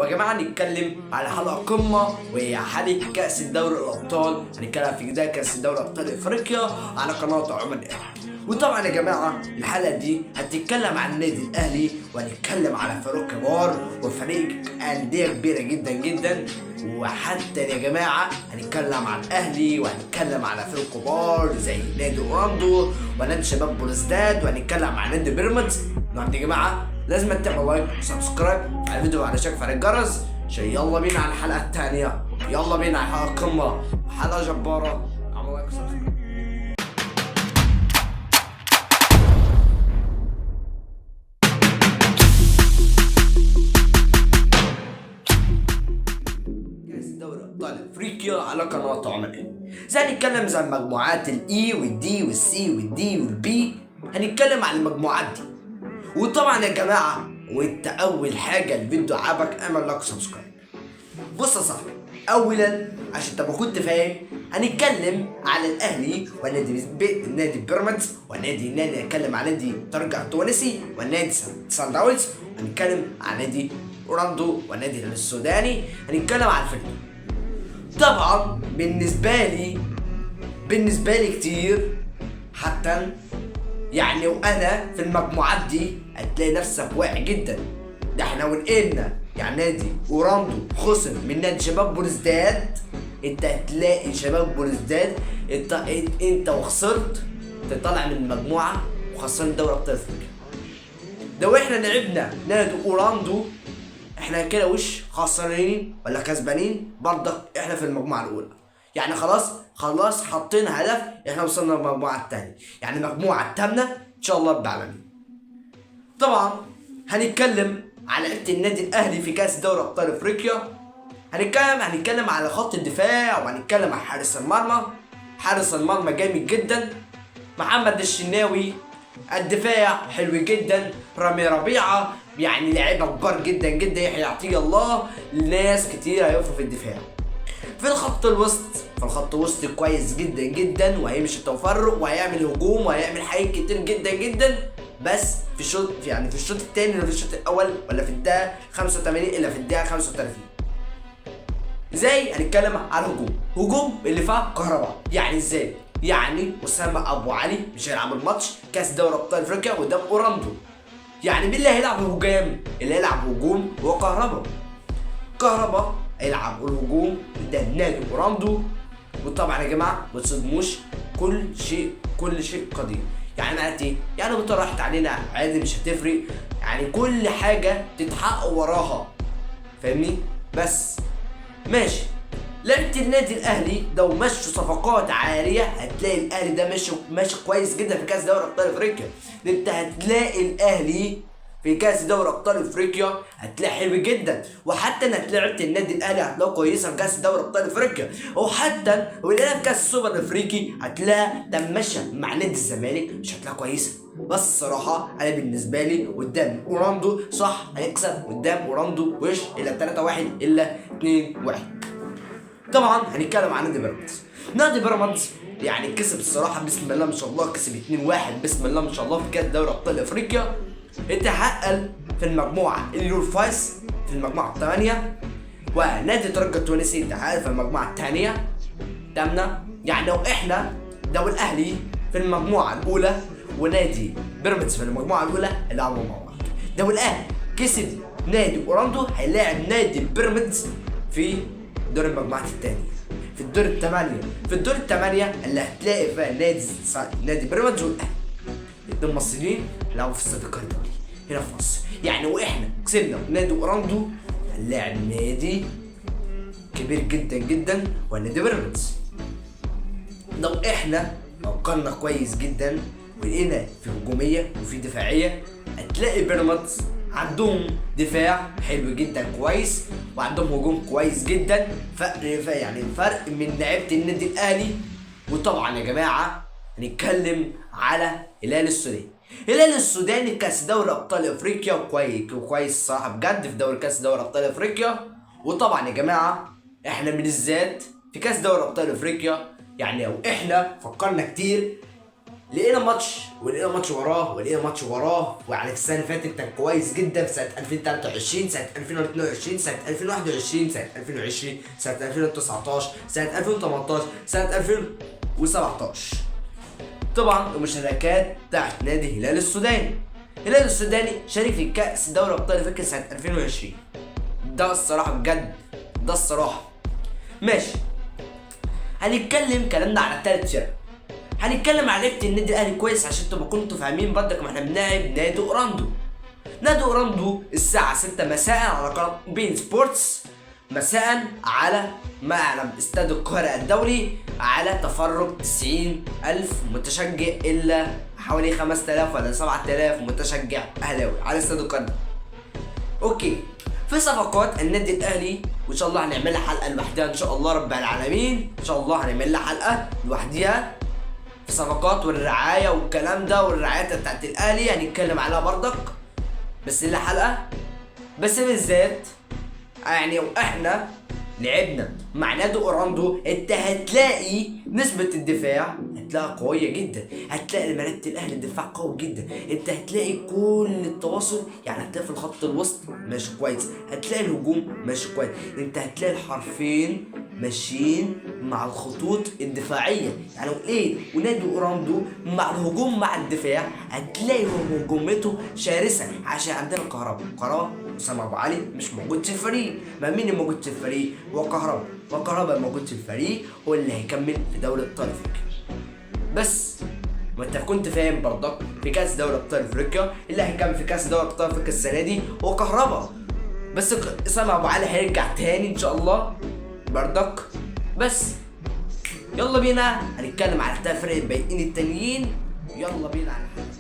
يا جماعه هنتكلم على حلقه قمه، وهي حلقه كاس الدوري الابطال. هنتكلم في جدال كاس الدوري ابطال افريقيا على قناه عمر الاهلي. وطبعا يا جماعه الحلقه دي هتتكلم عن النادي الاهلي، وهنتكلم على فريق كبار وفريق انديه كبيره جدا جدا. وحتى يا جماعه هنتكلم عن الاهلي، وهنتكلم على فريق كبار زي نادي اورلاندو ونادي شباب بلوزداد، وهنتكلم عن نادي بيراميدز. النهارده يا جماعه لازم تعمل لايك وسبسكرايب على الفيديو وعلى شكل فرق الجرس عشان يلا بينا على الحلقه الثانيه. يلا بينا على حلقه قمه، حلقه جباره. اعمل لايك وسبسكرايب. دوري ابطال افريقيا على قناه عمر. زي هنتكلم زي المجموعات الاي والدي والسي والدي والبي، هنتكلم عن المجموعات دي. وطبعا يا جماعه وانت اول حاجه الفيديو عجبك اعمل لايك وسبسكرايب. بص يا صاحبي، اولا عشان تبقى كنت فاهم هنتكلم على الاهلي ونادي بيراميدز ونادي هنتكلم على نادي ترجع التونسي ونادي سان داونز، هنتكلم على نادي اورلاندو والنادي السوداني، هنتكلم على الفريق. طبعا بالنسبه لي كتير حتى يعني، وانا في المجموعات دي هتلاقي نفسك واقع جدا. ده احنا ونقلنا يعني نادي اورلاندو خسر من نادي شباب بلوزداد، انت هتلاقي شباب بلوزداد انت وخسرت تطلع من المجموعه وخسرنا دوري ابطال افريقيا. لو احنا لعبنا نادي اورلاندو احنا كده وش خسرانين ولا كسبانين برضك، احنا في المجموعه الاولى. يعني خلاص حطينا هدف، احنا وصلنا للمجموعه الثانيه، يعني المجموعه الثامنه ان شاء الله رب العالمين. طبعا هنتكلم على لعيبه النادي الاهلي في كاس دوري ابطال افريقيا. هنتكلم على خط الدفاع، وهنتكلم على حارس المرمى جامد جدا محمد الشناوي. الدفاع حلو جدا رامي ربيعه، يعني لعيبه كبار جدا جدا، يحيى عطيه الله، ناس كتير هيقفوا في الدفاع. في الخط الوسط كويس جدا جدا، وهيمشي تفرق وهيعمل هجوم وهيعمل حاجات كتير جدا جدا. بس في الشوط الثاني ولا في الشوط الاول ولا في الدقيقه 85 الا في الدقيقه 35. ازاي هنتكلم على هجوم اللي فيها كهرباء. يعني ازاي؟ يعني اسامه ابو علي مش هيلعب الماتش كاس دوري ابطال افريقيا قدام اورلاندو. يعني مين اللي هيلعب هجوم؟ اللي هيلعب هجوم هو كهرباء هيلعب الهجوم قدام نادي اورلاندو. وطبعا يا جماعه ما تصدموش، كل شيء قدير. يعني معناته ايه؟ يعني بطل راحت علينا عادي مش هتفرق، يعني كل حاجه تتحقق وراها، فاهمني؟ بس ماشي. لعبة النادي الاهلي لو مشوا صفقات عاليه هتلاقي الاهلي ده ماشي كويس جدا في كاس دوري ابطال افريقيا. انت هتلاقي الاهلي في كاس دوري ابطال افريقيا هتلاقي حلو جدا، وحتى انك لعبت النادي الاهلي هتلاقي كويسه في كاس دوري ابطال افريقيا، وحتى ولعب في كاس السوبر الافريقي هتلاقي تمشى مع نادي الزمالك مش هتلاقي كويسه. بس الصراحه انا بالنسبه لي قدام اورلاندو صح هيكسب قدام اورلاندو وش الا 3-1 الا 2-1. طبعا هنتكلم عن نادي بيراميدز يعني كسب الصراحه بسم الله ما شاء الله، كسب 2-1 بسم الله ما شاء الله في كاس دوري ابطال افريقيا. اتحقق في المجموعه اليوروفايس في المجموعه الثانيه، ونادي ترجع التونسي اتحقق في المجموعه الثانيه تامنه. يعني لو الاهلي في المجموعه الاولى ونادي بيراميدز في المجموعه الاولى هيلعبوا مع بعض. لو الاهلي كسب نادي اورلاندو هيلاعب نادي بيراميدز في دور المجموعات الثانيه في الدور الثمانيه اللي هتلاقي فيها نادي بيراميدز والاهلي الاثنين مصريين هيلعبوا في استاد القاهره هنا في مصر. يعني واحنا كسبنا نادي اورلاندو هنلاعب نادي كبير جدا جدا ونادي بيراميدز. لو احنا فكرنا كويس جدا ولقينا في هجوميه وفي دفاعيه هتلاقي بيراميدز عندهم دفاع حلو جدا كويس، وعندهم هجوم كويس جدا. الفرق من لعيبه النادي الاهلي. وطبعا يا جماعه هنتكلم على هلال السوداني كاس دوري ابطال افريقيا كويس الصراحه بجد في دوري كاس دوري ابطال افريقيا. وطبعا يا جماعه احنا بالذات في كاس دوري ابطال افريقيا يعني لو احنا فكرنا كتير لقينا ماتش ولقينا ماتش وراه ولقينا ماتش وراه، ويعني في السنه اللي فاتت كان كويس جدا، في سنه 2023 سنه 2022 سنه 2021 سنه 2020 سنه 2019 سنه 2018 سنه 2017. طبعا المشاركات بتاعت نادي الهلال السوداني. الهلال السوداني شارك في كأس دوري ابطال افريقيا سنه 2020. ده الصراحه بجد، ده الصراحه ماشي. هنتكلم كلامنا على الثالث فرق. هنتكلم على لعيبه النادي الاهلي كويس عشان تبقوا كنتوا فاهمين برضك. ما احنا بنلعب نادي اوراندو. نادي اوراندو الساعه 6 مساء على قناه بين سبورتس، مساء على معلم استاد القاهره الدولي، على تفرج 90,000 متشجع الا حوالي 5000 ولا 7000 متشجع اهلاوي على استاد القاهره. اوكي، في صفقات النادي الاهلي وان شاء الله هنعمل لها حلقه لوحدها ان شاء الله رب العالمين. ان شاء الله هنعمل لها حلقه لوحدها في صفقات والرعايه والكلام ده، والرعايات بتاعت الاهلي هنتكلم عليها برضك، بس لها حلقه. بس بالذات يعني واحنا لعبنا مع نادي اوراندو انت هتلاقي نسبة الدفاع هتلاقيها قوية جدا، هتلاقي ملكة الاهلي الدفاع قوي جدا، انت هتلاقي كل التواصل، يعني هتلاقي في الخط الوسط ماشي كويس، هتلاقي الهجوم ماشي كويس، انت هتلاقي الحرفين ماشيين مع الخطوط الدفاعية. يعني ايه؟ ونادي اوراندو مع الهجوم مع الدفاع هتلاقي هجومته شرسة، عشان عندنا كهربا اسامه ابو علي مش موجود في الفريق. ما مين اللي موجود في الفريق؟ وكهربا موجود في الفريق، هو اللي هيكمل في دوري ابطال افريقيا. بس ما انت كنت فاهم برضك في كاس دوري ابطال افريقيا اللي هيكمل في كاس دوري ابطال افريقيا السنه دي هو كهربا، بس اسامه ابو علي هيرجع تاني ان شاء الله برضك. بس يلا بينا هنتكلم على الثلاث فرق الباقيين التانيين. يلا بينا على التونسي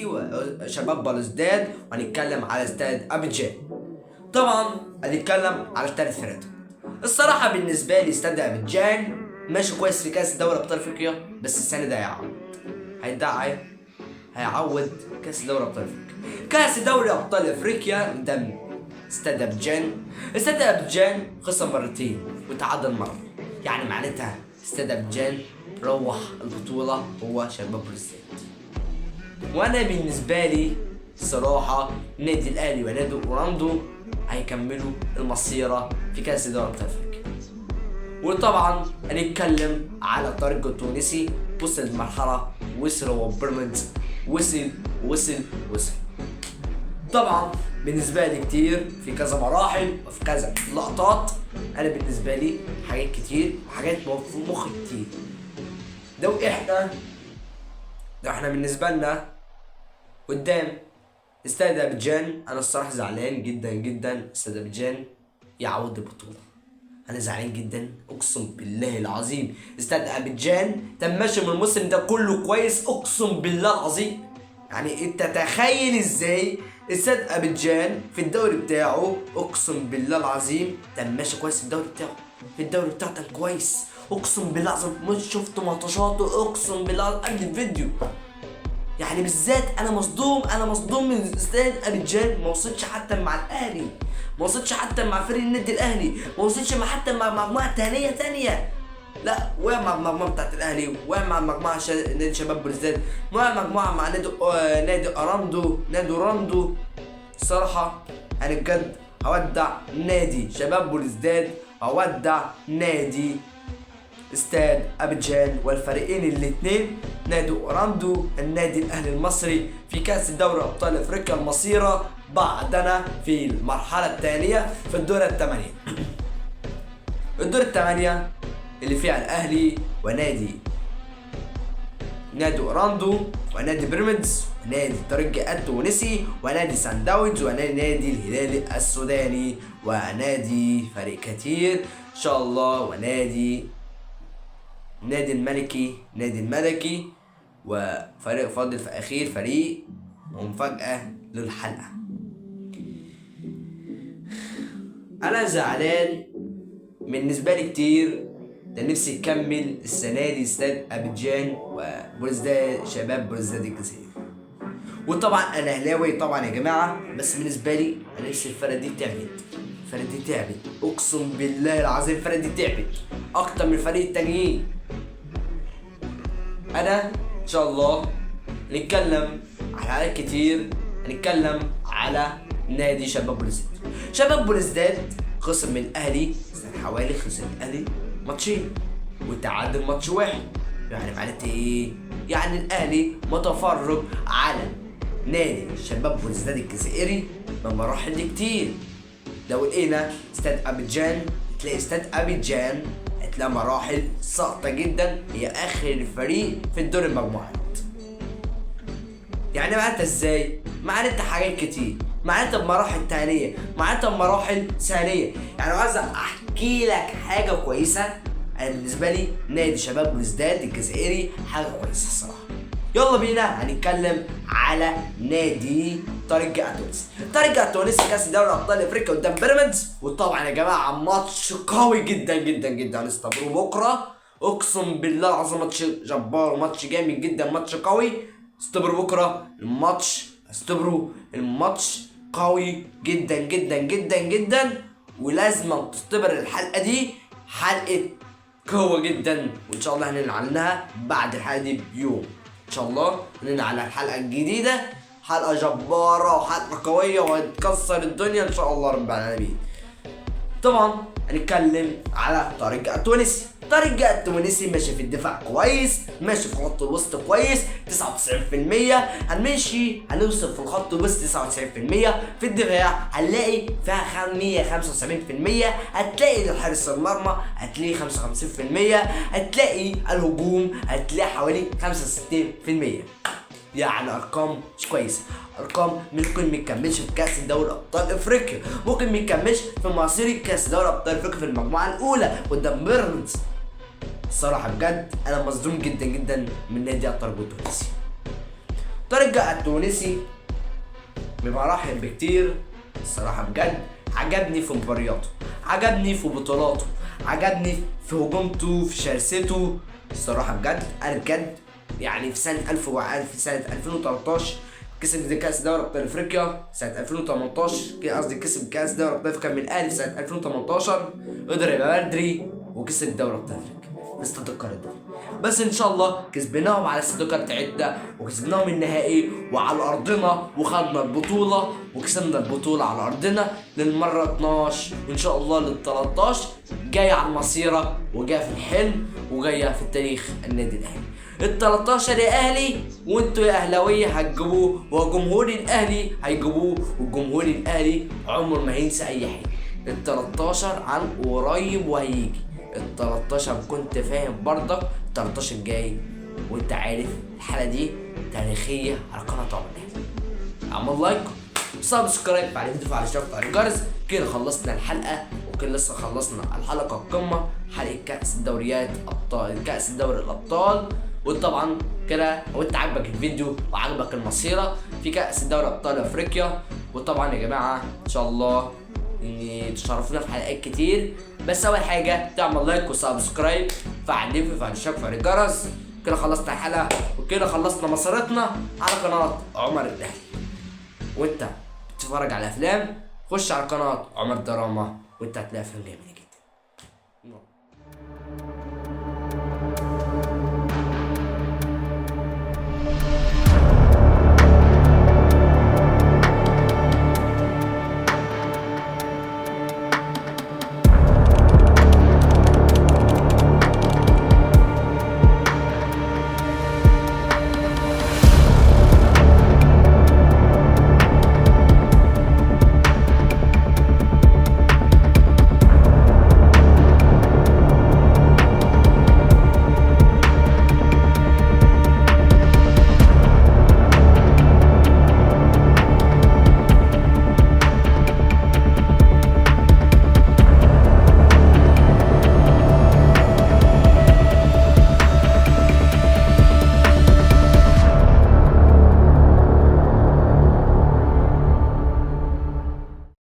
وشباب بلوزداد، وهنتكلم على استاد ابيجان. طبعا هنتكلم على الثلاث فرق. الصراحه بالنسبه لي استاد ابيجان ماشي كويس في كاس دوري ابطال افريقيا، بس السنه ده هيعوض كاس دوري ابطال افريقيا. كاس دوري ابطال افريقيا قدام استاد ابيجان. استاد ابيجان خسر مرتين وتعادل مره، يعني معناتها استاد ابيجان روح البطوله هو شباب بلوزداد. وانا بالنسبه لي صراحه نادي الاهلي ونادي اوراندو هيكملوا المسيره في كاس دوري ابطال افريقيا. وطبعا هنتكلم على الطريق التونسي، وصل المرحله، وصل هو بيراميدز، وصل طبعا بالنسبه لي كتير في كذا مراحل وفي كذا لقطات. انا بالنسبه لي حاجات كتير وحاجات في مخي كتير. لو احنا بالنسبه لنا قدام استاد ابيجان، انا الصراحه زعلان جدا استاد ابيجان يعود البطوله. انا زعلان جدا اقسم بالله العظيم. استاد ابيجان تم ماشي من الموسم ده كله كويس، اقسم بالله العظيم. يعني انت تخيل ازاي استاد ابيجان في الدوري بتاعه، اقسم بالله العظيم تم ماشي كويس في الدوري بتاعه كان كويس، اقسم بالله العظيم. مش شفت ماتشاته اقسم بالله قبل الفيديو. يعني بالذات انا مصدوم من استاد ابيجان. ما وصلش حتى مع الاهلي، ما وصلش حتى مع فريق النادي الاهلي، ما وصلش حتى مع مجموعه تانية. لا، وقع مع المجموعه بتاعت الاهلي، وقع مع مجموعه نادي شباب بلوزداد، وقع مجموعه مع نادي اوراندو. الصراحه انا بجد هودع نادي شباب بلوزداد، هودع نادي استاد ابيجان، والفريقين الاثنين نادي اوراندو النادي الاهلي المصري في كاس دوري ابطال افريقيا المصيره بعدنا في المرحله الثانيه في الدور الثمانيه. الدور الثمانيه اللي فيها الاهلي ونادي اوراندو ونادي بيراميدز ونادي الترجي التونسي ونادي سان داونز ونادي الهلال السوداني ونادي فريق كتير ان شاء الله، ونادي الملكي وفريق فاضل في اخير فريق ومفاجأة للحلقة. انا زعلان بالنسبة لي كتير، ده نفسي يكمل السنة دي استاد ابيجان وبلوزداد شباب بلوزداد الجزائر. وطبعا انا اهلاوي طبعا يا جماعة، بس بالنسبة لي انا نفسي الفرقة دي تعبت، اقسم بالله العظيم الفرقة دي تعبت اكتر من الفريق التانيين. انا ان شاء الله نتكلم على حاجات كتير، هنتكلم على نادي شباب بلوزداد خسر من الاهلي حوالي، خسر من الاهلي ماتشين وتعادل ماتش واحد. يعني معناته ايه؟ يعني الاهلي متفرج على نادي شباب بلوزداد الجزائري بمراحل دي كتير. لو لقينا استاد ابيجان، تلاقي استاد ابيجان هتلاقي مراحل ساقطة جدا، هي اخر الفريق في الدور المجموعات. يعني معناتها ازاي؟ معناتها حاجات كتير، معناتها بمراحل تانية، معناتها بمراحل ثانية. يعني عايز احكي لك حاجة كويسة، انا بالنسبة لي نادي شباب بلوزداد الجزائري حاجة كويسة الصراحة. يلا بينا هنتكلم على نادي الترجي التونسي كاس دوري ابطال افريقيا قدام بيراميدز. وطبعا يا جماعه ماتش قوي جدا جدا جدا، استبروا بكره، اقسم بالله العظيم ماتش جبار وماتش جامد جدا، ماتش قوي. استبروا بكره الماتش قوي جدا جدا جدا جدا، ولازم تستبر الحلقه دي حلقه قوه جدا، وان شاء الله هنعلنها بعد الحلقه دي بيوم. ان شاء الله هننقل على الحلقه الجديده، حلقه جباره وحلقه قويه وهتكسر الدنيا ان شاء الله رب العالمين. طبعا هنتكلم على الترجي التونسي ماشي في الدفاع كويس، ماشي في خط الوسط كويس 99%، هنوصل في الخط الوسط 99%، في الدفاع هنلاقي فيها 175%، هتلاقي لحارس المرمى هتلاقي 55%، هتلاقي الهجوم هتلاقي حوالي 65%. يعني ارقام مش كويسه، ارقام ممكن ما تكملش في كاس دوري ابطال افريقيا، ممكن ما تكملش في مصير كاس دوري ابطال افريقيا في المجموعه الاولى قدام بيراميدز. الصراحه بجد انا مصدوم جدا جدا من نادي الترجي التونسي بمراحل بكتير. الصراحه بجد عجبني في مبارياته، عجبني في بطولاته، عجبني في هجومته، في شرسته. الصراحه بجد انا بجد يعني في سنة 2013 كسب كاس دوري ابطال افريقيا، سنة 2018 قصدي كسب كاس دوري ابطال افريقيا من الاهلي سنة 2018، قدر يبقى بدري وكسب دوري ابطال افريقيا باستاد القاهرة. بس ان شاء الله كسبناهم على استاد القاهرة بتاعتنا، وكسبناهم النهائي وعلى ارضنا، وخدنا البطولة وكسبنا البطولة على ارضنا للمرة 12، وان شاء الله لل 13 جاية على المصيرة وجاية في الحلم وجاية في التاريخ النادي الاهلي. ال 13 يا اهلي وانتوا يا اهلاويه هتجيبوه، وجمهور الاهلي هيجيبوه، والجمهور الاهلي عمره ما هينسى اي حاجه. ال 13 عن قريب وهيجي، ال 13 كنت فاهم برضك، ال 13 جاي. وانت عارف الحلقه دي تاريخيه على قناه عمر الاهلي. اعمل لايك وسبسكرايب، فعل الفيديو، فعل الاشتراك، فعل الجرس. كده خلصنا الحلقه، وكده لسه خلصنا الحلقه القمه، حلقه كاس دوري الابطال. وطبعا كده لو انت عجبك الفيديو وعجبك المصيره في كاس دوري ابطال افريقيا، وطبعا يا جماعه ان شاء الله ان تشرفونا في حلقات كتير. بس اول حاجه تعمل لايك وسبسكرايب، فعل الفيديو، فعل الاشتراك، فعل الجرس. كده خلصنا الحلقه، وكده خلصنا مسيرتنا على قناه عمر الاهلي. وانت بتتفرج على افلام خش على قناه عمر دراما، وانت هتلاقي افلام جميله.